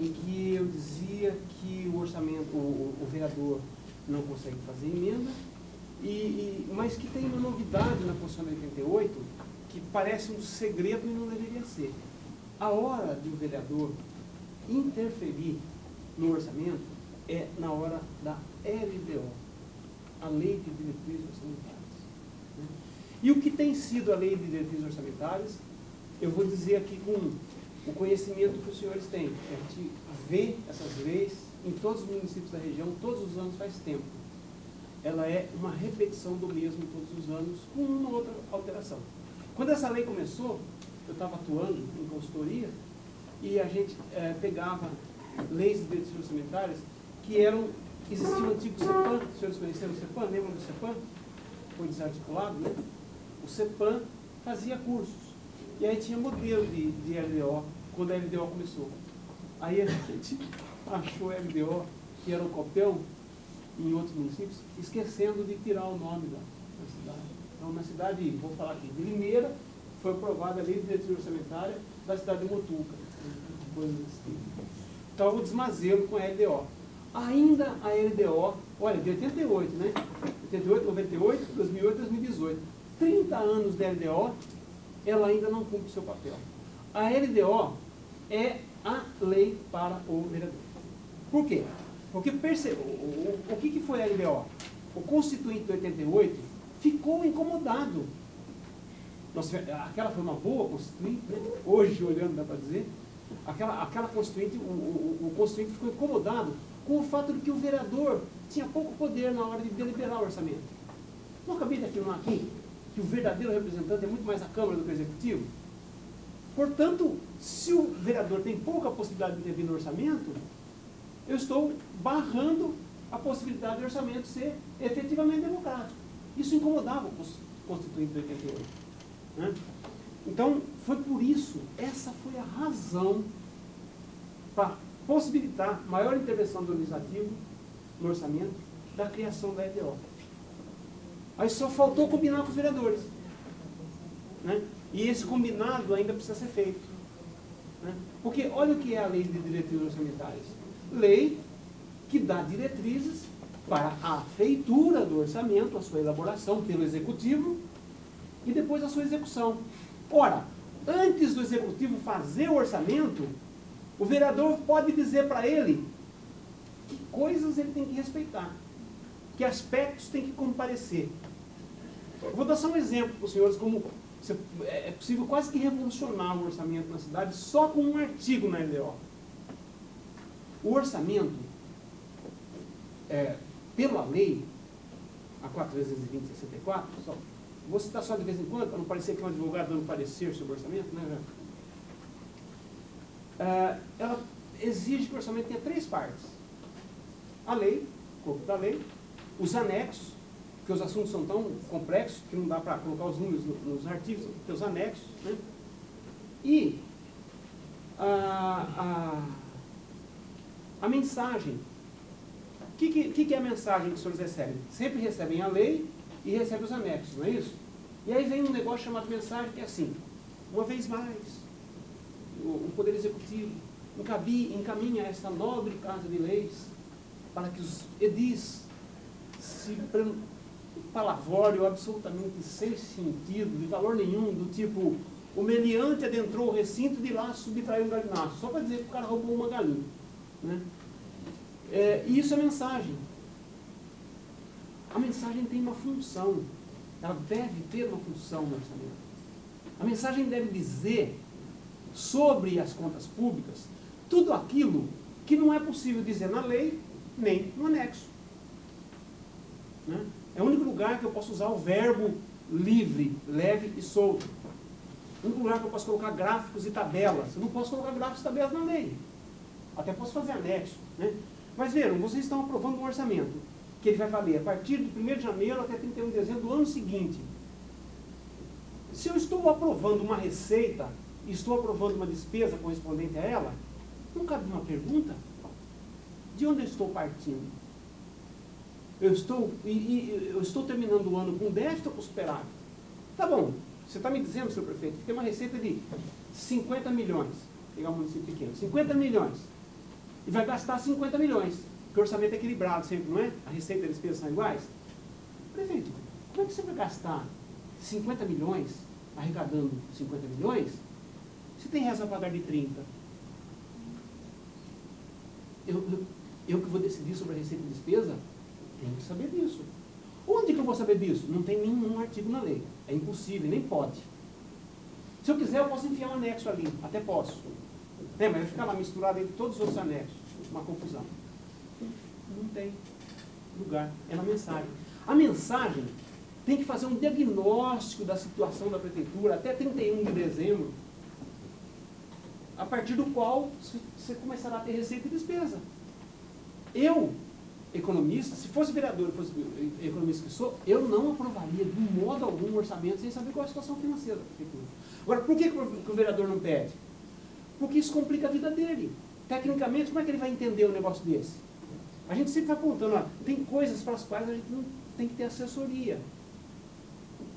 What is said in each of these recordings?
em que eu dizia que o orçamento, o vereador não consegue fazer emenda, mas que tem uma novidade na Constituição de 88, que parece um segredo e não deveria ser. A hora de o vereador interferir no orçamento é na hora da LDO, a Lei de Diretrizes Orçamentárias, né? E o que tem sido a Lei de Diretrizes Orçamentárias, eu vou dizer aqui com o conhecimento que os senhores têm. A gente vê essas leis em todos os municípios da região, todos os anos faz tempo. Ela é uma repetição do mesmo todos os anos, com uma ou outra alteração. Quando essa lei começou, eu estava atuando em consultoria, e a gente pegava leis de diretrizes orçamentárias que existia o antigo CEPAM, os senhores conheceram o CEPAM, lembram do CEPAM? Foi desarticulado, né? O CEPAM fazia cursos, e aí tinha modelo de LDO, quando a LDO começou. Aí a gente achou a LDO, que era o Copel, em outros municípios, esquecendo de tirar o nome da cidade. Então, na cidade, vou falar aqui, de Limeira, foi aprovada a Lei de Diretriz Orçamentária da cidade de Mutuca, coisas assim. Então, o desmazelo com a LDO. Ainda a LDO, olha, de 88, né? 88, 98, 2008, 2018. 30 anos da LDO, ela ainda não cumpre o seu papel. A LDO é a lei para o vereador. Por quê? Porque o que foi a LDO? O Constituinte de 88 ficou incomodado. Nossa, aquela foi uma boa Constituinte, né? Hoje, olhando, dá para dizer. Aquela Constituinte, o Constituinte ficou incomodado com o fato de que o vereador tinha pouco poder na hora de deliberar o orçamento. Não acabei de afirmar aqui que o verdadeiro representante é muito mais a Câmara do que o Executivo? Portanto, se o vereador tem pouca possibilidade de intervir no orçamento, eu estou barrando a possibilidade do orçamento ser efetivamente democrático. Isso incomodava o Constituinte de 88. Né? Então, foi por isso, essa foi a razão para possibilitar maior intervenção do Legislativo no orçamento da criação da LDO. Aí só faltou combinar com os vereadores. Né? E esse combinado ainda precisa ser feito. Né? Porque olha o que é a Lei de Diretrizes Orçamentárias. Lei que dá diretrizes para a feitura do orçamento, a sua elaboração pelo Executivo e depois a sua execução. Ora, antes do Executivo fazer o orçamento, o vereador pode dizer para ele que coisas ele tem que respeitar, que aspectos tem que comparecer. Eu vou dar só um exemplo para os senhores, como é possível quase que revolucionar o orçamento na cidade só com um artigo na LDO. O orçamento, pela lei, a 4.320/64, vou citar só de vez em quando, para não parecer que é um advogado dando parecer sobre o orçamento, né? Ela exige que o orçamento tenha 3 partes. A lei, o corpo da lei, os anexos, porque os assuntos são tão complexos que não dá para colocar os números nos artigos, tem os anexos, né? E a mensagem. O que é a mensagem que os senhores recebem? Sempre recebem a lei e recebem os anexos, não é isso? E aí vem um negócio chamado mensagem que é assim: uma vez mais, o Poder Executivo encaminha essa nobre casa de leis para que os edis se palavório absolutamente sem sentido, de valor nenhum, do tipo, o meliante adentrou o recinto de lá subtraiu um galináceo, só para dizer que o cara roubou uma galinha. Né? E isso é mensagem. A mensagem tem uma função, ela deve ter uma função no orçamento. A mensagem deve dizer sobre as contas públicas tudo aquilo que não é possível dizer na lei, nem no anexo. Né? É o único lugar que eu posso usar o verbo livre, leve e solto. O único lugar que eu posso colocar gráficos e tabelas. Eu não posso colocar gráficos e tabelas na lei. Até posso fazer anexo. Né? Mas vejam, vocês estão aprovando um orçamento que ele vai valer a partir de 1º de janeiro até 31 de dezembro do ano seguinte. Se eu estou aprovando uma receita e estou aprovando uma despesa correspondente a ela, não cabe uma pergunta? De onde eu estou partindo? Eu estou terminando o ano com déficit ou com superávit? Tá bom, você está me dizendo, senhor prefeito, que tem uma receita de 50 milhões. Vou pegar um município pequeno, 50 milhões. e vai gastar 50 milhões, porque o orçamento é equilibrado sempre, não é? A receita e a despesa são iguais. Prefeito, como é que você vai gastar 50 milhões, arrecadando 50 milhões, se tem resto a pagar de 30? Eu que vou decidir sobre a receita e despesa, tenho que saber disso. Onde que eu vou saber disso? Não tem nenhum artigo na lei. É impossível, nem pode. Se eu quiser, eu posso enfiar um anexo ali, até posso. Mas vai ficar lá misturado entre todos os outros anexos. Uma confusão. Não tem lugar. É na mensagem. A mensagem tem que fazer um diagnóstico da situação da prefeitura até 31 de dezembro, a partir do qual você começará a ter receita e despesa. Eu, economista, se fosse vereador e fosse economista que sou, eu não aprovaria de modo algum um orçamento sem saber qual é a situação financeira da prefeitura. Agora, por que o vereador não pede? Porque isso complica a vida dele. Tecnicamente, como é que ele vai entender um negócio desse? A gente sempre vai apontando, ó, tem coisas para as quais a gente não tem que ter assessoria.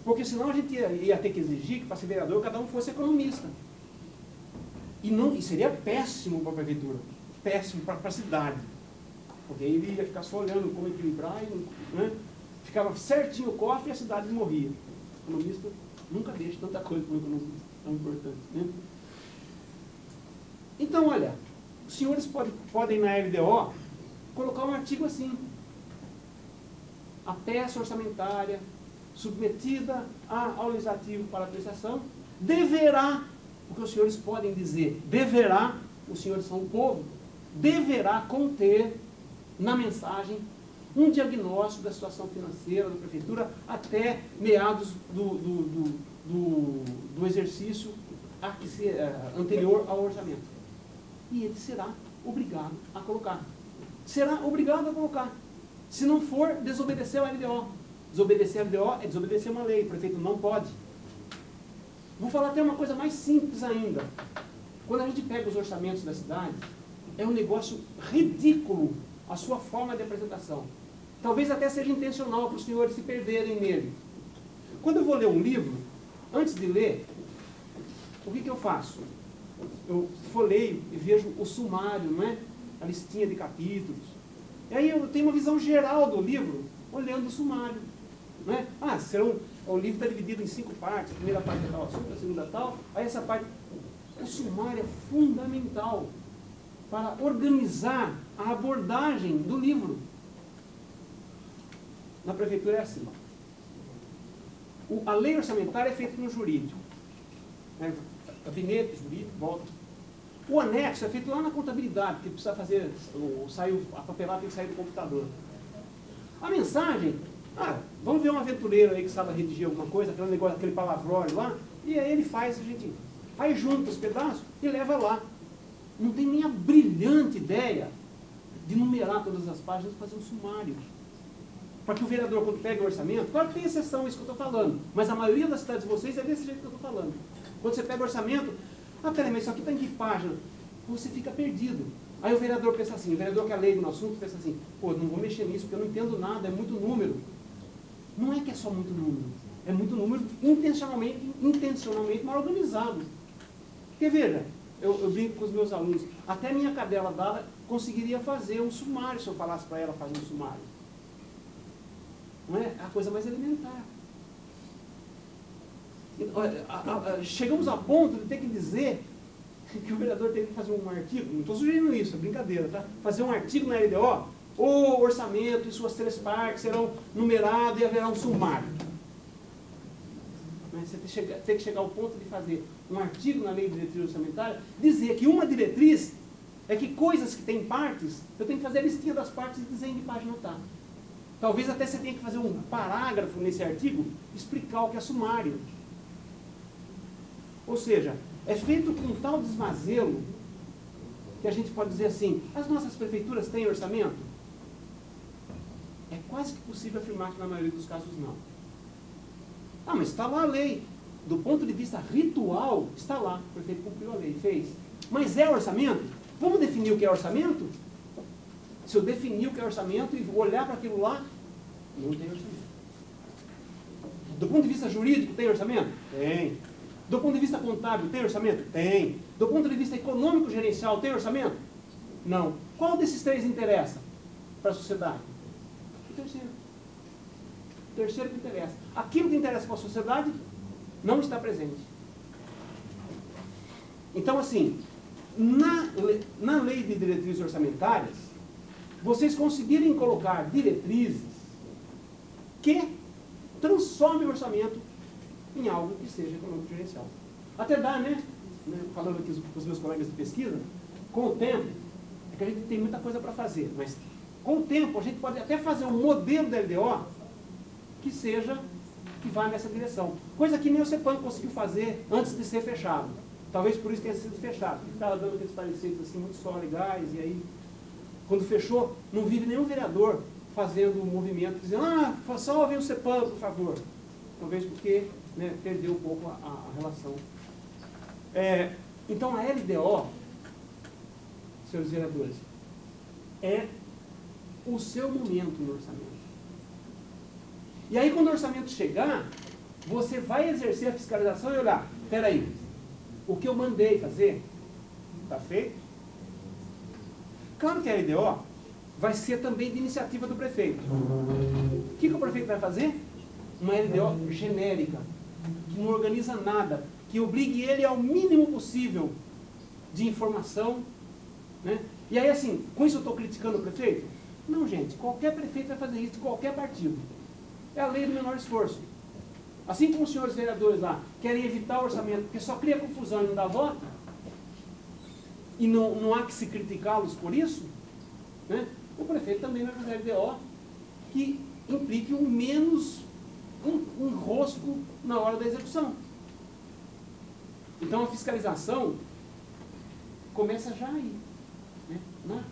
Porque senão a gente ia ter que exigir que para ser vereador cada um fosse economista. E seria péssimo para a prefeitura, péssimo para a cidade. Porque aí ele ia ficar só olhando como equilibrar, né? Ficava certinho o cofre e a cidade morria. O economista nunca deixa tanta coisa para um economista, tão importante. Né? Então, olha, os senhores podem na LDO colocar um artigo assim: a peça orçamentária submetida ao legislativo para apreciação deverá, porque os senhores podem dizer deverá, os senhores são o povo, deverá conter na mensagem um diagnóstico da situação financeira da prefeitura até meados do exercício anterior ao orçamento. E ele será obrigado a colocar. Será obrigado a colocar. Se não for, desobedecer a LDO. Desobedecer a LDO é desobedecer uma lei. O prefeito não pode. Vou falar até uma coisa mais simples ainda. Quando a gente pega os orçamentos da cidade, é um negócio ridículo a sua forma de apresentação. Talvez até seja intencional para os senhores se perderem nele. Quando eu vou ler um livro, antes de ler, o que eu faço? Eu folheio e vejo o sumário, não é? A listinha de capítulos. E aí eu tenho uma visão geral do livro, olhando o sumário. Não é? O livro está dividido em 5 partes, a primeira parte é tal assunto, a segunda tal, aí essa parte... O sumário é fundamental para organizar a abordagem do livro. Na prefeitura é assim. A lei orçamentária é feita no jurídico. Né? Gabinete, jurídico, volta. O anexo é feito lá na contabilidade, que precisa fazer, a papelada tem que sair do computador. A mensagem, vamos ver um aventureiro aí que sabe redigir alguma coisa, aquele negócio, aquele palavrão lá, e aí ele faz, aí junta os pedaços e leva lá. Não tem nem a brilhante ideia de numerar todas as páginas e fazer um sumário. Para que o vereador, quando pega o orçamento, claro que tem exceção, isso que eu estou falando, mas a maioria das cidades de vocês é desse jeito que eu estou falando. Quando você pega o orçamento, peraí, mas isso aqui está em que página? Você fica perdido. Aí o vereador pensa assim, o vereador que é leigo no assunto pensa assim, não vou mexer nisso, porque eu não entendo nada, é muito número. Não é que é só muito número, é muito número intencionalmente mal organizado. Porque veja, eu brinco com os meus alunos, até minha cadela dada conseguiria fazer um sumário se eu falasse para ela fazer um sumário. Não é a coisa mais elementar. Chegamos a ponto de ter que dizer que o vereador tem que fazer um artigo, não estou sugerindo isso, é brincadeira, tá? Fazer um artigo na LDO, o orçamento e suas 3 partes serão numerados e haverá um sumário. Você tem que chegar ao ponto de fazer um artigo na lei de diretriz orçamentária, dizer que uma diretriz é que coisas que têm partes, eu tenho que fazer a listinha das partes e dizer em que página está. Talvez até você tenha que fazer um parágrafo nesse artigo, explicar o que é sumário. Ou seja, é feito com tal desmazelo que a gente pode dizer assim, as nossas prefeituras têm orçamento? É quase que possível afirmar que na maioria dos casos não. Mas está lá a lei. Do ponto de vista ritual, está lá. O prefeito cumpriu a lei, fez. Mas é orçamento? Vamos definir o que é orçamento? Se eu definir o que é orçamento e olhar para aquilo lá, não tem orçamento. Do ponto de vista jurídico, tem orçamento? Tem. Do ponto de vista contábil, tem orçamento? Tem. Do ponto de vista econômico gerencial, tem orçamento? Não. Qual desses três interessa para a sociedade? O terceiro. O terceiro que interessa. Aquilo que interessa para a sociedade não está presente. Então, assim, na lei de diretrizes orçamentárias, vocês conseguirem colocar diretrizes que transformem o orçamento em algo que seja econômico gerencial. Até dá, né? Falando aqui com os meus colegas de pesquisa, com o tempo, é que a gente tem muita coisa para fazer, mas com o tempo a gente pode até fazer um modelo da LDO que seja, que vá nessa direção. Coisa que nem o CEPAM conseguiu fazer antes de ser fechado. Talvez por isso tenha sido fechado. Porque estava dando aqueles pareceres assim, muito só legais, e aí, quando fechou, não vive nenhum vereador fazendo um movimento, dizendo, salve o CEPAM, por favor. Talvez porque, né, perdeu um pouco a relação. Então a LDO, senhores vereadores, é o seu momento no orçamento. E aí quando o orçamento chegar, você vai exercer a fiscalização e olhar, espera aí, o que eu mandei fazer, está feito? Claro que a LDO vai ser também de iniciativa do prefeito. O que o prefeito vai fazer? Uma LDO genérica, que não organiza nada, que obrigue ele ao mínimo possível de informação, né? E aí assim, com isso eu estou criticando o prefeito? Não, gente, qualquer prefeito vai fazer isso de qualquer partido. É a lei do menor esforço. Assim como os senhores vereadores lá querem evitar o orçamento, porque só cria confusão e não dá voto, e não há que se criticá-los por isso, né? O prefeito também vai fazer LDO que implique um menos enrosco na hora da execução. Então a fiscalização começa já aí, né? Na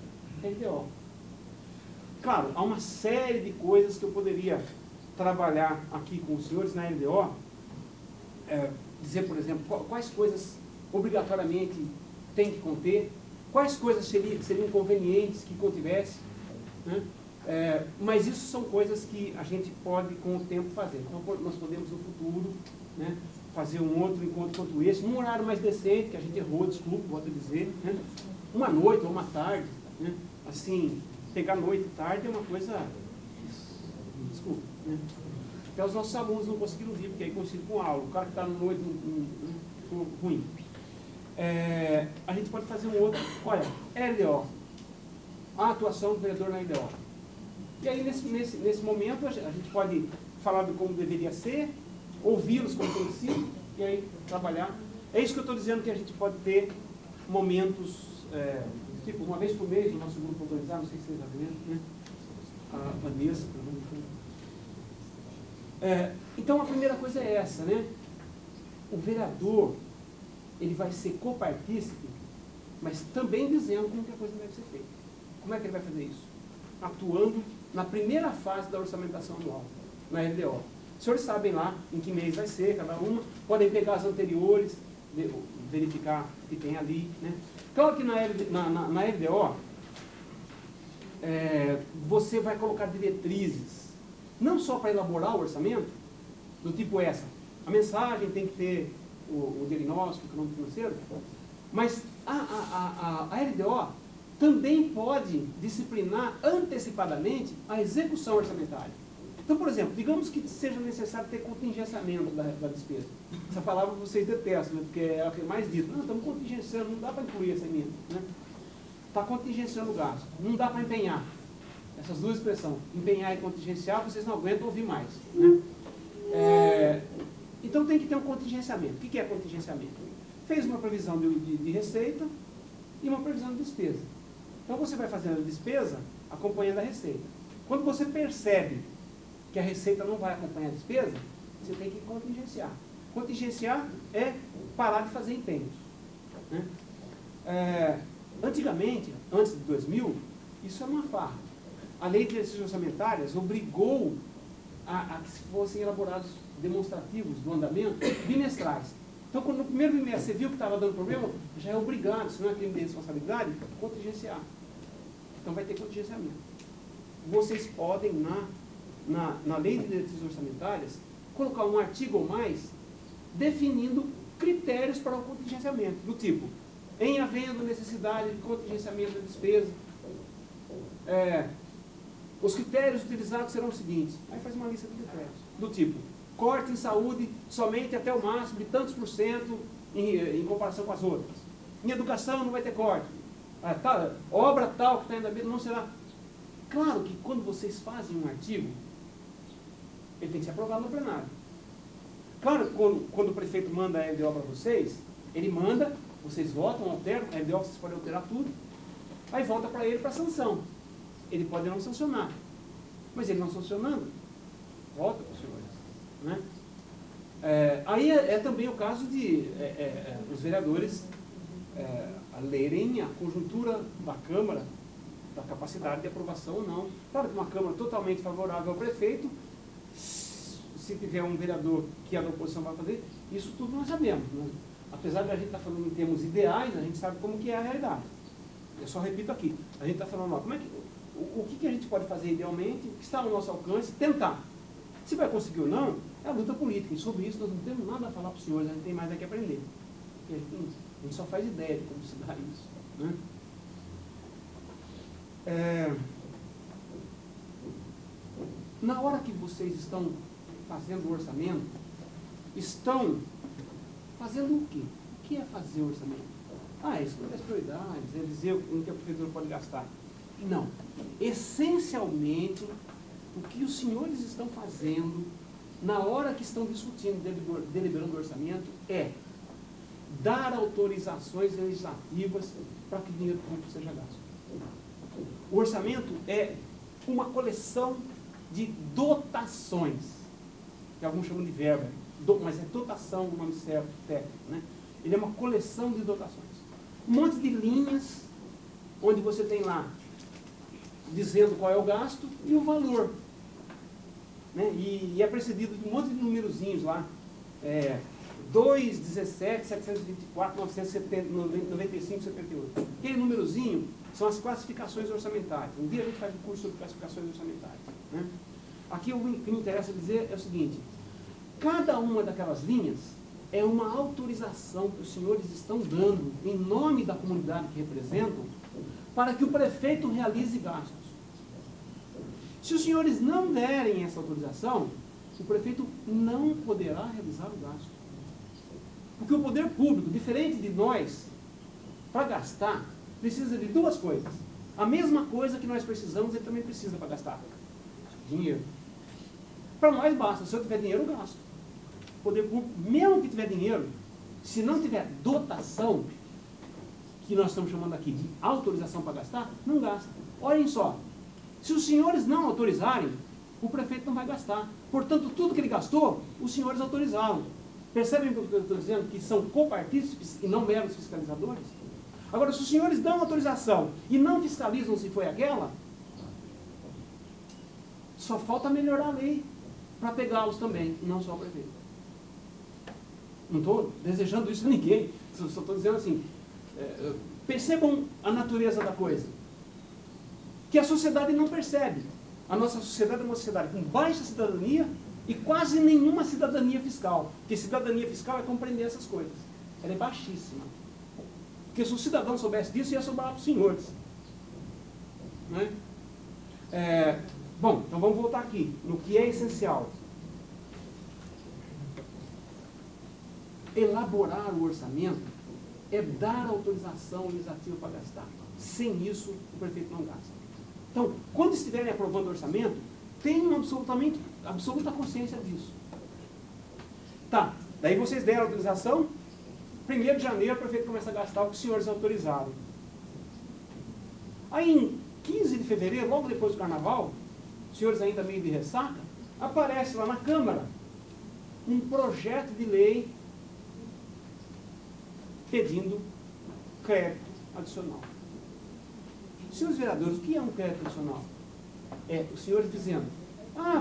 LDO. Claro, há uma série de coisas que eu poderia trabalhar aqui com os senhores na LDO, dizer, por exemplo, quais coisas obrigatoriamente tem que conter, quais coisas seriam convenientes que contivesse, né? Mas isso são coisas que a gente pode, com o tempo, fazer. Então, nós podemos, no futuro, né, fazer um outro encontro quanto esse, num horário mais decente, que a gente errou, desculpa, volto a dizer, né? Uma noite ou uma tarde, né? Assim, pegar noite e tarde é uma coisa, desculpa, né? Até os nossos alunos não conseguiram vir, porque aí coincide com a aula. O cara que está no noite ficou ruim. A gente pode fazer um outro, olha, LDO, a atuação do vereador na LDO. E aí, nesse momento, a gente pode falar de como deveria ser, ouvi-los como tem sido, e aí trabalhar. É isso que eu estou dizendo, que a gente pode ter momentos, tipo, uma vez por mês, o nosso grupo organizado, não sei se vocês já viram, né? A Vanessa, então a primeira coisa é essa, né? O vereador, ele vai ser copartícipe, mas também dizendo como que a coisa deve ser feita. Como é que ele vai fazer isso? Atuando na primeira fase da orçamentação anual, na LDO. Os senhores sabem lá em que mês vai ser, cada uma, podem pegar as anteriores, verificar o que tem ali, né? Claro que na LDO, você vai colocar diretrizes, não só para elaborar o orçamento, do tipo essa, a mensagem tem que ter o diagnóstico econômico financeiro, mas a LDO também pode disciplinar antecipadamente a execução orçamentária. Então, por exemplo, digamos que seja necessário ter contingenciamento da despesa. Essa palavra vocês detestam, né? Porque é a que é mais dita. Não, estamos contingenciando, não dá para incluir essa emenda, né? Está contingenciando o gasto, não dá para empenhar. Essas duas expressões, empenhar e contingenciar, vocês não aguentam ouvir mais, né? Então tem que ter um contingenciamento. O que é contingenciamento? Fez uma previsão de receita e uma previsão de despesa. Então você vai fazendo a despesa acompanhando a receita. Quando você percebe que a receita não vai acompanhar a despesa, você tem que contingenciar. Contingenciar é parar de fazer empenhos, né? Antigamente, antes de 2000, isso era uma farra. A lei de diretrizes orçamentárias obrigou a que fossem elaborados demonstrativos do andamento bimestrais. Então, quando no primeiro bimestre você viu que estava dando problema, já é obrigado, se não é crime de responsabilidade, contingenciar. Então vai ter contingenciamento. Vocês podem, na lei de diretrizes orçamentárias, colocar um artigo ou mais definindo critérios para o contingenciamento, do tipo, Em havendo necessidade de contingenciamento da despesa, os critérios utilizados serão os seguintes. Aí faz uma lista de critérios. Do tipo, corte em saúde somente até o máximo de tantos por cento em comparação com as outras. Em educação não vai ter corte. Obra tal que está indo a não será. Claro que quando vocês fazem um artigo, ele tem que ser aprovado no plenário. Claro, quando o prefeito manda a LDO para vocês, ele manda, vocês votam, alteram, a LDO vocês podem alterar tudo, aí volta para ele para sanção. Ele pode não sancionar, mas ele não sancionando, volta para os senhores. Né? Aí é também o caso de os vereadores lerem a conjuntura da Câmara, da capacidade de aprovação ou não. Claro que uma Câmara totalmente favorável ao prefeito, se tiver um vereador que a oposição vai fazer, isso tudo nós sabemos. Né? Apesar de a gente estar falando em termos ideais, a gente sabe como que é a realidade. Eu só repito aqui, a gente está falando, como é que, o que a gente pode fazer idealmente, o que está ao nosso alcance, tentar. Se vai conseguir ou não, é a luta política. E sobre isso nós não temos nada a falar para os senhores, a gente tem mais a que aprender. Porque a gente só faz ideia de como se dá isso. Né? Na hora que vocês estão fazendo o orçamento, estão fazendo o quê? O que é fazer o orçamento? Escolher as prioridades, é dizer o que a prefeitura pode gastar. Não. Essencialmente, o que os senhores estão fazendo na hora que estão discutindo, deliberando o orçamento, é dar autorizações legislativas para que o dinheiro público seja gasto. O orçamento é uma coleção de dotações, que alguns chamam de verba, mas é dotação, o nome certo, técnico. Né? Ele é uma coleção de dotações. Um monte de linhas, onde você tem lá, dizendo qual é o gasto e o valor. Né? E é precedido de um monte de numerozinhos lá. 2, 17, 724, 995, 78. Aquele numerozinho são as classificações orçamentárias. Um dia a gente faz um curso sobre classificações orçamentárias. Né? Aqui o que me interessa dizer é o seguinte: cada uma daquelas linhas é uma autorização que os senhores estão dando, em nome da comunidade que representam, para que o prefeito realize gastos. Se os senhores não derem essa autorização, o prefeito não poderá realizar o gasto. Porque o poder público, diferente de nós, para gastar, precisa de duas coisas. A mesma coisa que nós precisamos, ele também precisa para gastar. Dinheiro. Para nós basta, se eu tiver dinheiro, eu gasto. O poder público, mesmo que tiver dinheiro, se não tiver dotação, que nós estamos chamando aqui de autorização para gastar, não gasta. Olhem só, se os senhores não autorizarem, o prefeito não vai gastar. Portanto, tudo que ele gastou, os senhores autorizaram. Percebem o que eu estou dizendo? Que são copartícipes e não meros fiscalizadores? Agora, se os senhores dão autorização e não fiscalizam se foi aquela, só falta melhorar a lei para pegá-los também, e não só o prefeito. Não estou desejando isso a ninguém, só estou dizendo assim, percebam a natureza da coisa, que a sociedade não percebe. A nossa sociedade é uma sociedade com baixa cidadania e quase nenhuma cidadania fiscal, porque cidadania fiscal é compreender essas coisas. Ela é baixíssima. Porque se o cidadão soubesse disso, ia sobrar para os senhores. Né? Bom, então vamos voltar aqui, no que é essencial. Elaborar o orçamento é dar autorização legislativa para gastar. Sem isso, o prefeito não gasta. Então, quando estiverem aprovando o orçamento, tenham absoluta consciência disso. Tá, daí vocês deram a autorização, 1º de janeiro o prefeito começa a gastar o que os senhores autorizaram. Aí em 15 de fevereiro, logo depois do carnaval, os senhores ainda meio de ressaca, aparece lá na Câmara um projeto de lei pedindo crédito adicional. Senhores vereadores, o que é um crédito adicional? É os senhores dizendo,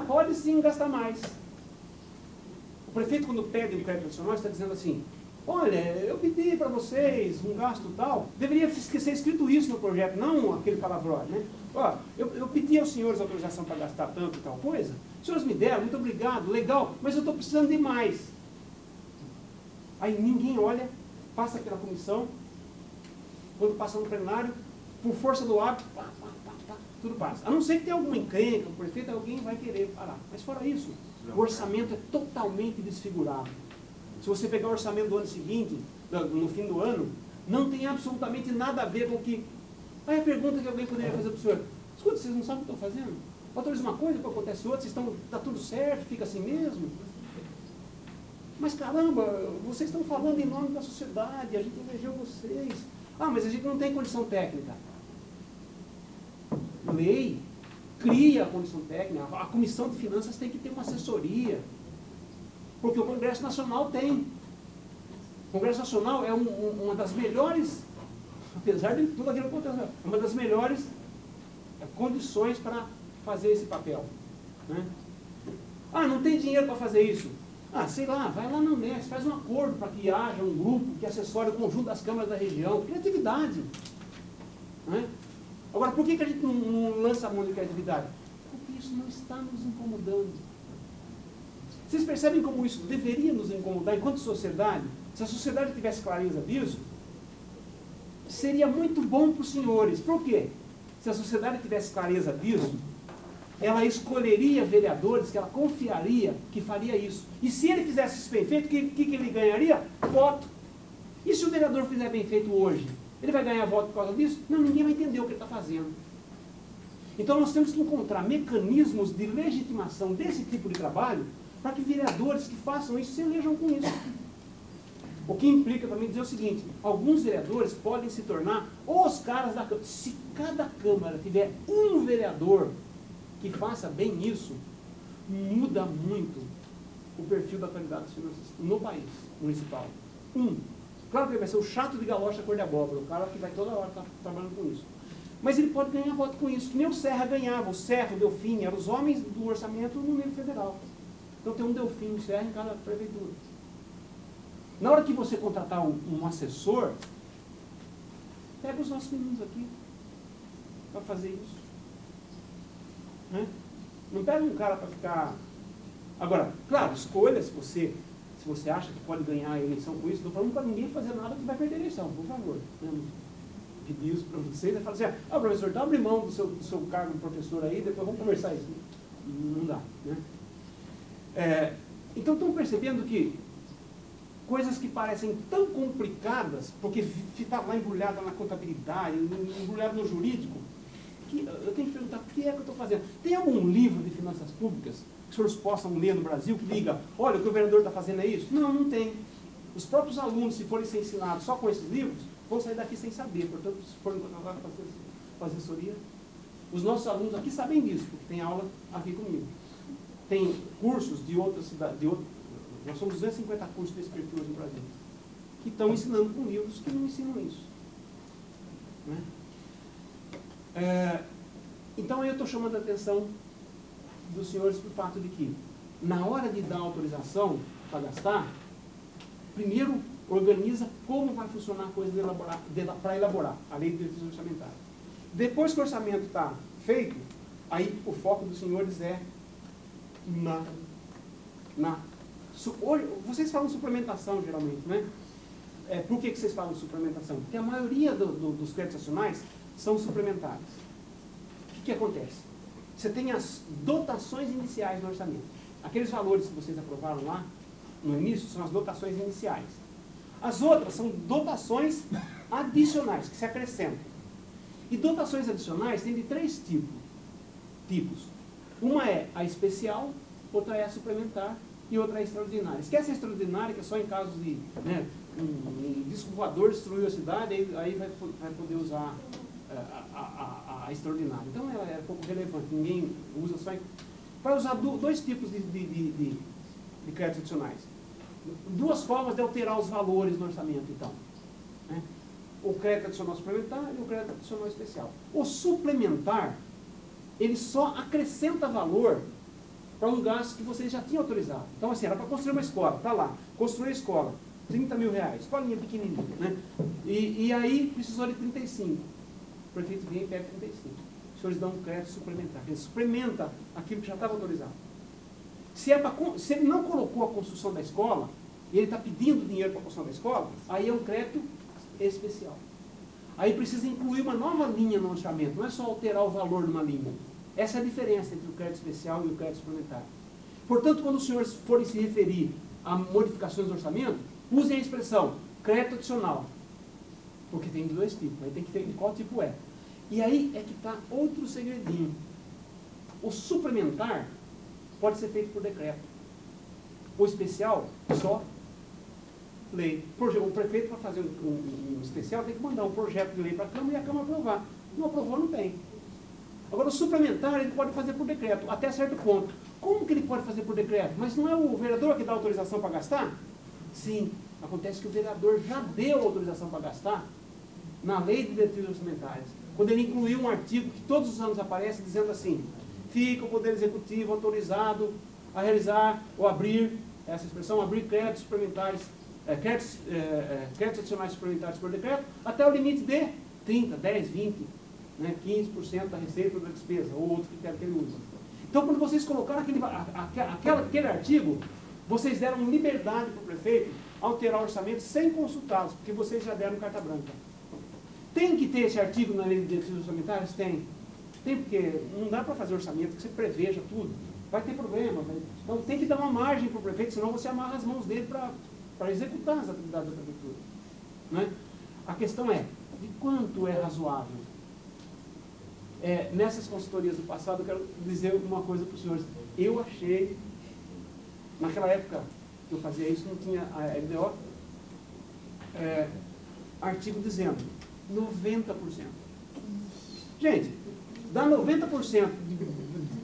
pode sim gastar mais. O prefeito, quando pede um crédito adicional, está dizendo assim, olha, eu pedi para vocês um gasto tal, deveria ser escrito isso no projeto, não aquele palavrão, né? Eu pedi aos senhores autorização para gastar tanto e tal coisa, os senhores me deram, muito obrigado, legal, mas eu estou precisando de mais. Aí ninguém olha, passa pela comissão, quando passa no plenário, por força do hábito, tudo passa. A não ser que tenha alguma encrenca, o prefeito, alguém vai querer parar. Mas fora isso, o orçamento é totalmente desfigurado. Se você pegar o orçamento do ano seguinte, no fim do ano, não tem absolutamente nada a ver com o que... Aí a pergunta que alguém poderia fazer para o senhor: escuta, vocês não sabem o que estão fazendo? Autoriza uma coisa, depois acontece outra, está tudo certo, fica assim mesmo? Mas caramba, vocês estão falando em nome da sociedade, a gente elegeu vocês. Ah, mas a gente não tem condição técnica. Lei cria a condição técnica, a Comissão de Finanças tem que ter uma assessoria, porque o Congresso Nacional tem. O Congresso Nacional é uma das melhores, apesar de tudo aquilo que aconteceu, é uma das melhores condições para fazer esse papel. Né? Ah, não tem dinheiro para fazer isso. Ah, sei lá, vai lá na Unesp, faz um acordo para que haja um grupo que assessore o conjunto das câmaras da região. Criatividade. Né? Agora, por que a gente não lança a mão de criatividade? Porque isso não está nos incomodando. Vocês percebem como isso deveria nos incomodar enquanto sociedade? Se a sociedade tivesse clareza disso, seria muito bom para os senhores. Por quê? Se a sociedade tivesse clareza disso, ela escolheria vereadores que ela confiaria que faria isso. E se ele fizesse isso bem feito, o que ele ganharia? Voto. E se o vereador fizer bem feito hoje, ele vai ganhar voto por causa disso? Não, ninguém vai entender o que ele está fazendo. Então nós temos que encontrar mecanismos de legitimação desse tipo de trabalho para que vereadores que façam isso se elejam com isso. O que implica também dizer o seguinte: alguns vereadores podem se tornar os caras da Câmara. Se cada Câmara tiver um vereador que faça bem isso, muda muito o perfil da qualidade das finanças no país municipal. Claro que ele vai ser o chato de galocha cor de abóbora, o cara que vai toda hora estar trabalhando com isso. Mas ele pode ganhar voto com isso, que nem o Serra ganhava. O Serra, o Delfim, eram os homens do orçamento no nível federal. Então tem um Delfim, um Serra em cada prefeitura. Na hora que você contratar um assessor, pega os nossos meninos aqui para fazer isso. Né? Não pega um cara para ficar... Agora, claro, escolha se você acha que pode ganhar a eleição com isso. Não estou falando para ninguém fazer nada que vai perder a eleição, por favor. Pedir isso para vocês, é falar assim: ah, professor, dá abrir mão do seu cargo de professor aí, depois vamos conversar isso. Não dá. Né? Então estão percebendo que coisas que parecem tão complicadas, porque está lá embrulhada na contabilidade, embrulhada no jurídico, que eu tenho que perguntar: o que é que eu estou fazendo? Tem algum livro de finanças públicas que os senhores possam ler no Brasil que diga: olha, o que o vereador está fazendo é isso? Não, não tem. Os próprios alunos, se forem ser ensinados só com esses livros, vão sair daqui sem saber. Portanto, se forem contratados para assessoria, os nossos alunos aqui sabem disso, porque tem aula aqui comigo. Tem cursos de outras cidades, nós somos 250 cursos desse perfil no Brasil, que estão ensinando com livros que não ensinam isso. Né? Então eu estou chamando a atenção dos senhores para o fato de que, na hora de dar autorização para gastar, primeiro organiza como vai funcionar a coisa para elaborar a lei de diretriz orçamentária. Depois que o orçamento está feito, aí o foco dos senhores é vocês falam suplementação geralmente, né? Por que vocês falam suplementação? Porque a maioria dos créditos nacionais são suplementares. O que acontece? Você tem as dotações iniciais no orçamento. Aqueles valores que vocês aprovaram lá no início são as dotações iniciais. As outras são dotações adicionais, que se acrescentam. E dotações adicionais tem de 3 tipos. Uma é a especial, outra é a suplementar e outra é a extraordinária. Esquece a extraordinária, que é só em casos de um disco voador destruiu a cidade, aí vai poder usar a extraordinária. Então ela é pouco relevante, ninguém usa só... Vai usar 2 tipos de créditos adicionais. 2 formas de alterar os valores no orçamento, então. Né? O crédito adicional suplementar e o crédito adicional especial. O suplementar, ele só acrescenta valor para um gasto que vocês já tinham autorizado. Então, assim, era para construir uma escola, está lá, construir a escola, 30 mil reais, escolinha pequenininha, né? E aí precisou de 35. O prefeito vem e pega 35. Os senhores dão um crédito suplementar, ele suplementa aquilo que já estava autorizado. Se ele não colocou a construção da escola, e ele está pedindo dinheiro para a construção da escola, aí é um crédito especial. aí precisa incluir uma nova linha no orçamento, não é só alterar o valor de uma linha. Essa é a diferença entre o crédito especial e o crédito suplementar. Portanto, quando os senhores forem se referir a modificações do orçamento, usem a expressão crédito adicional, porque tem de dois tipos, aí tem que ver de qual tipo é. E aí é que está outro segredinho. O suplementar pode ser feito por decreto. O especial, só lei. O prefeito, para fazer um especial, tem que mandar um projeto de lei para a Câmara e a Câmara aprovar. Não aprovou, não tem. Agora, o suplementar, ele pode fazer por decreto, até certo ponto. Como que ele pode fazer por decreto? Mas não é o vereador que dá autorização para gastar? Sim, acontece que o vereador já deu autorização para gastar na lei de diretrizes orçamentárias, quando ele incluiu um artigo que todos os anos aparece dizendo assim: fica o Poder Executivo autorizado a realizar ou abrir, essa expressão, abrir créditos suplementares, créditos adicionais suplementares por decreto, até o limite de 30, 10, 20, né, 15% da receita ou da despesa, ou outro critério que ele usa. Então, quando vocês colocaram aquele artigo, vocês deram liberdade para o prefeito alterar o orçamento sem consultá-los, porque vocês já deram carta branca. Tem que ter esse artigo na lei de diretrizes orçamentárias? Tem. Tem, porque não dá para fazer orçamento que você preveja tudo. Vai ter problema. Então tem que dar uma margem para o prefeito, senão você amarra as mãos dele para executar as atividades da prefeitura. Não é? A questão é, de quanto é razoável? Nessas consultorias do passado, eu quero dizer uma coisa para os senhores. Eu achei, naquela época que eu fazia isso, não tinha a LDO, artigo dizendo 90%. Gente, dá 90%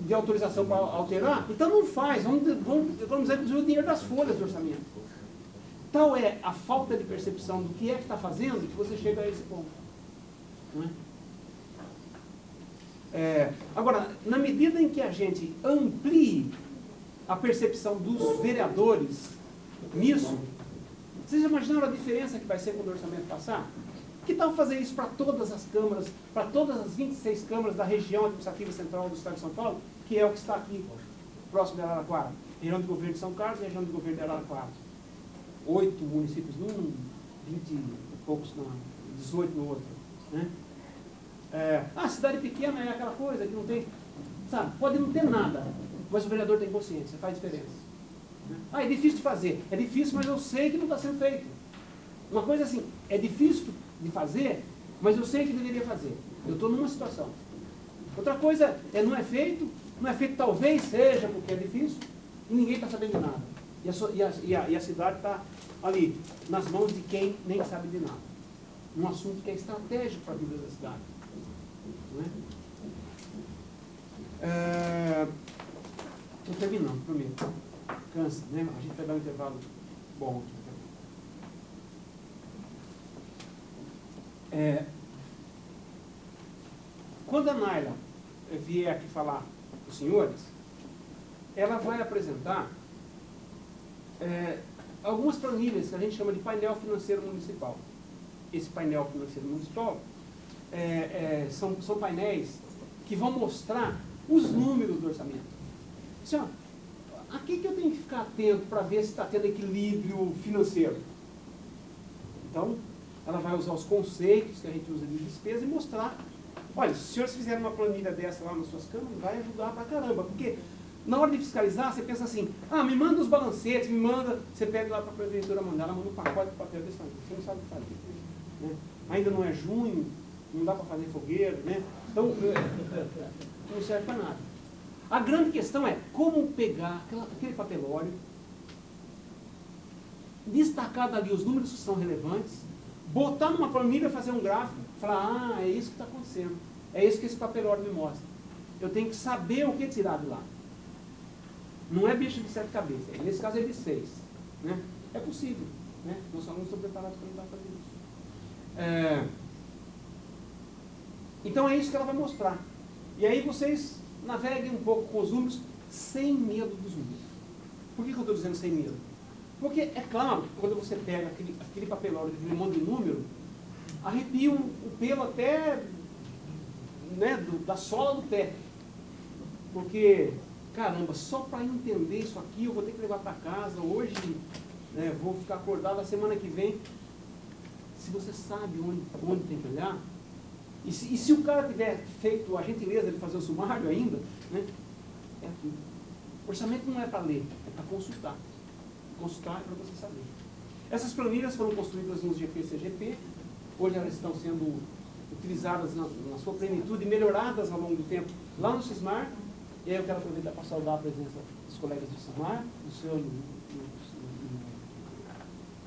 de autorização para alterar, então não faz, vamos economizar o dinheiro das folhas do orçamento. Tal é a falta de percepção do que é que está fazendo que você chega a esse ponto. Não é? Agora, na medida em que a gente amplie a percepção dos vereadores nisso, vocês imaginaram a diferença que vai ser quando o orçamento passar? Que tal fazer isso para todas as câmaras, para todas as 26 câmaras da região administrativa central do Estado de São Paulo, que é o que está aqui, próximo de Araraquara? Região de governo de São Carlos e região de governo de Araraquara. 8 municípios num, 20 e poucos no 18 no outro. Né? Cidade pequena é aquela coisa que não tem, sabe, pode não ter nada, mas o vereador tem consciência, faz diferença. Né? É difícil de fazer. É difícil, mas eu sei que não está sendo feito. Uma coisa assim, é difícil de fazer, mas eu sei que deveria fazer. Eu estou numa situação. Outra coisa não é feito talvez seja porque é difícil e ninguém está sabendo de nada. E a cidade está ali, nas mãos de quem nem sabe de nada. Um assunto que é estratégico para a vida da cidade. Não é? Estou terminando, prometo. Cansa, né? A gente vai dar um intervalo bom aqui. Quando a Naila vier aqui falar com os senhores, ela vai apresentar algumas planilhas que a gente chama de painel financeiro municipal. Esse painel financeiro municipal são painéis que vão mostrar os números do orçamento. Assim, ó, aqui que eu tenho que ficar atento para ver se está tendo equilíbrio financeiro. Então, ela vai usar os conceitos que a gente usa de despesa e mostrar. Olha, se os senhores fizerem uma planilha dessa lá nas suas câmaras, vai ajudar pra caramba. Porque na hora de fiscalizar, você pensa assim, me manda os balancetes, você pega lá para a prefeitura mandar, ela manda um pacote de papel desse tamanho. Você não sabe o que fazer. Né? Ainda não é junho, não dá para fazer fogueira, né? Então, não serve para nada. A grande questão é como pegar aquele papelório, destacar dali os números que são relevantes, botar numa planilha, fazer um gráfico, falar, é isso que está acontecendo. É isso que esse papelório me mostra. Eu tenho que saber o que tirar de lá. Não é bicho de 7 cabeças. Nesse caso é de 6. Né? É possível. Né? Nós só não estamos preparados para tentar fazer isso. Então é isso que ela vai mostrar. E aí vocês naveguem um pouco com os números sem medo dos números. Por que eu estou dizendo sem medo? Porque, é claro, quando você pega aquele papelório, aquele monte de número, arrepia o pelo até, né, da sola do pé. Porque, caramba, só para entender isso aqui eu vou ter que levar para casa hoje, né, vou ficar acordado a semana que vem. se você sabe onde tem que olhar, e se o cara tiver feito a gentileza de fazer o sumário ainda, né, é aqui. Orçamento não é para ler, é para consultar. Consultar é para você saber. Essas planilhas foram construídas nos GP-CGP, hoje elas estão sendo utilizadas na sua plenitude e melhoradas ao longo do tempo lá no Cismar. E aí eu quero aproveitar para saudar a presença dos colegas do Cismar, do seu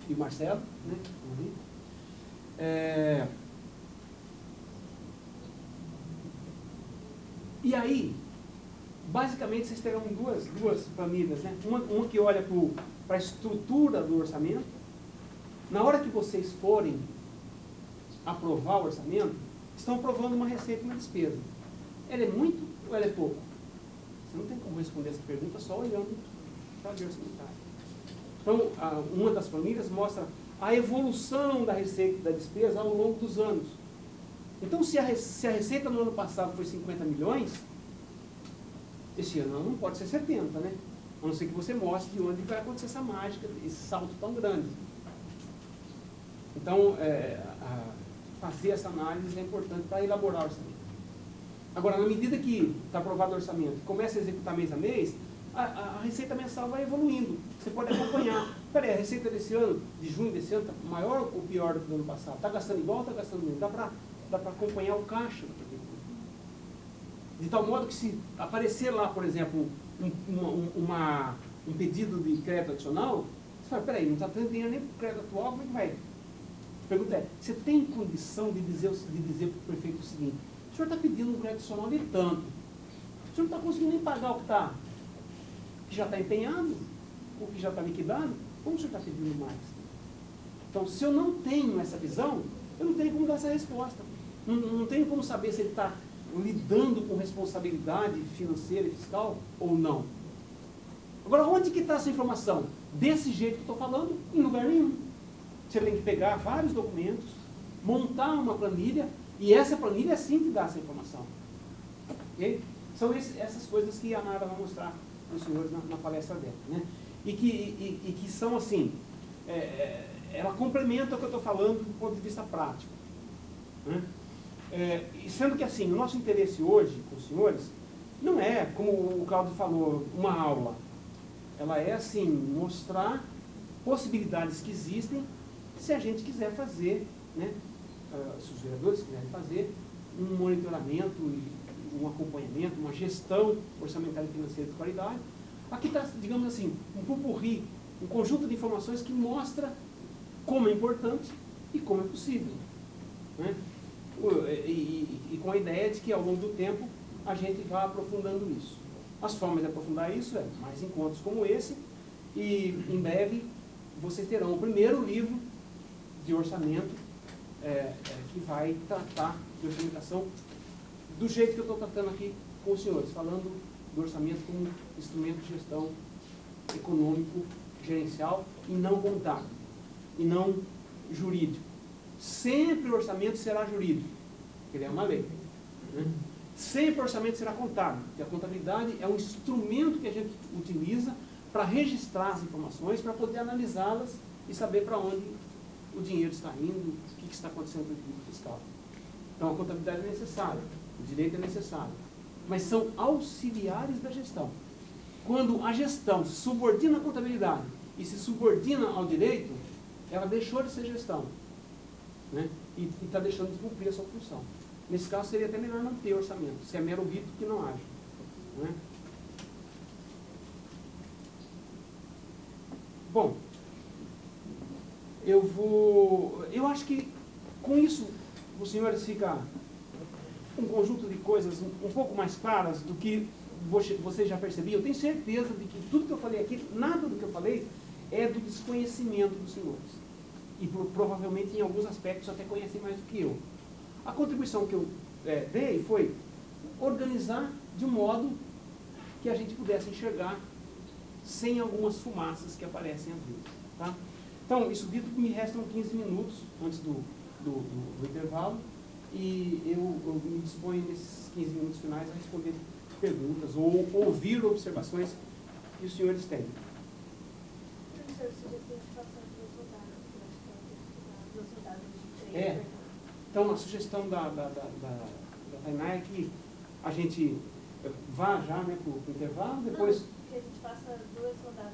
e Marcelo, né? E aí, basicamente, vocês terão duas planilhas, né? Uma que olha para a estrutura do orçamento. Na hora que vocês forem aprovar o orçamento, estão aprovando uma receita e uma despesa. Ela é muito ou ela é pouco? Você não tem como responder essa pergunta só olhando para a lei orçamentária. Então, uma das planilhas mostra a evolução da receita e da despesa ao longo dos anos. Então, se a receita no ano passado foi 50 milhões, esse ano não pode ser 70, né? A não ser que você mostre de onde vai acontecer essa mágica, esse salto tão grande. Então, fazer essa análise é importante para elaborar o orçamento. Agora, na medida que está aprovado o orçamento e começa a executar mês a mês, a receita mensal vai evoluindo. Você pode acompanhar. Peraí, a receita desse ano, de junho desse ano, está maior ou pior do que do ano passado? Está gastando igual ou está gastando menos? Dá para acompanhar o caixa da prefeitura. De tal modo que se aparecer lá, por exemplo, um pedido de crédito adicional, você fala, peraí, não está tendo dinheiro nem para o crédito atual, como é que vai? A pergunta é, você tem condição de dizer para o prefeito o seguinte, o senhor está pedindo um crédito adicional de tanto, o senhor não está conseguindo nem pagar o que já está empenhado, o que já está liquidado, como o senhor está pedindo mais? Então, se eu não tenho essa visão, eu não tenho como dar essa resposta. Não tenho como saber se ele está lidando com responsabilidade financeira e fiscal ou não. Agora, onde que está essa informação? Desse jeito que estou falando, em lugar nenhum. Você tem que pegar vários documentos, montar uma planilha, e essa planilha sim te dá essa informação. Okay? São essas coisas que a Nara vai mostrar para os senhores na palestra dela. Né? E que são assim, ela complementa o que eu estou falando do ponto de vista prático. Né? Sendo que assim, o nosso interesse hoje com os senhores não é, como o Cláudio falou, uma aula. Ela é assim, mostrar possibilidades que existem se a gente quiser fazer, né, se os vereadores quiserem fazer um monitoramento, um acompanhamento, uma gestão orçamentária e financeira de qualidade. Aqui está, digamos assim, um pupurri, um conjunto de informações que mostra como é importante e como é possível. Né? E com a ideia de que ao longo do tempo a gente vá aprofundando isso. As formas de aprofundar isso é mais encontros como esse, e em breve vocês terão o primeiro livro de orçamento que vai tratar de orçamentação do jeito que eu estou tratando aqui com os senhores, falando do orçamento como instrumento de gestão econômico, gerencial e não contábil, e não jurídico. Sempre o orçamento será jurídico, porque ele é uma lei. Né? Sempre o orçamento será contábil, porque a contabilidade é um instrumento que a gente utiliza para registrar as informações, para poder analisá-las e saber para onde o dinheiro está indo, o que está acontecendo com o equilíbrio fiscal. Então a contabilidade é necessária, o direito é necessário, mas são auxiliares da gestão. Quando a gestão se subordina à contabilidade e se subordina ao direito, ela deixou de ser gestão, né? E está deixando de cumprir a sua função. Nesse caso, seria até melhor não ter orçamento, se é mero rito que não haja. Né? Bom, eu acho que com isso os senhores ficam um conjunto de coisas um pouco mais claras do que vocês já percebiam. Eu tenho certeza de que tudo que eu falei aqui, nada do que eu falei é do desconhecimento dos senhores. E provavelmente em alguns aspectos até conhecem mais do que eu. A contribuição que eu dei foi organizar de um modo que a gente pudesse enxergar sem algumas fumaças que aparecem às vezes. Tá? Então, isso dito, me restam 15 minutos antes do intervalo, e eu me disponho nesses 15 minutos finais a responder perguntas ou ouvir observações que os senhores têm. Professor, você já tem participação dos resultados, É. Então, a sugestão da Tainá é que a gente vá já, né, para o intervalo, depois... Não, que a gente faça 2 rodadas.